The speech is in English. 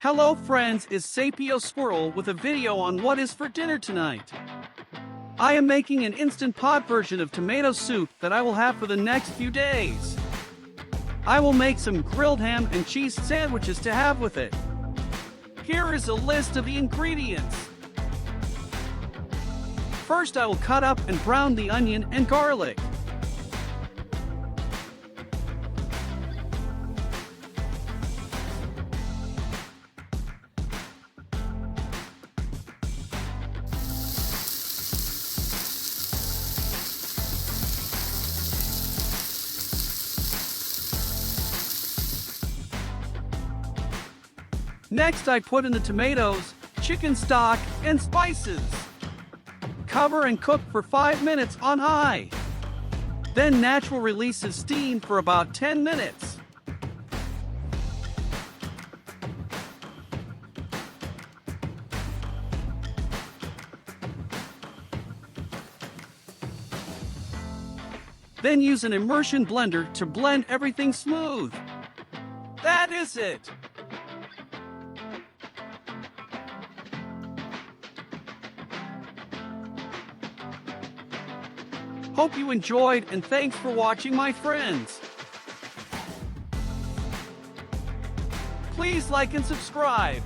Hello friends, it's Sapio Squirrel with a video on what is for dinner tonight. I am making an instant pot version of tomato soup that I will have for the next few days. I will make some grilled ham and cheese sandwiches to have with it. Here is a list of the ingredients. First, I will cut up and brown the onion and garlic. Next, I put in the tomatoes, chicken stock, and spices. Cover and cook for 5 minutes on high. Then natural releases steam for about 10 minutes. Then use an immersion blender to blend everything smooth. That is it! Hope you enjoyed, and thanks for watching, my friends. Please like and subscribe.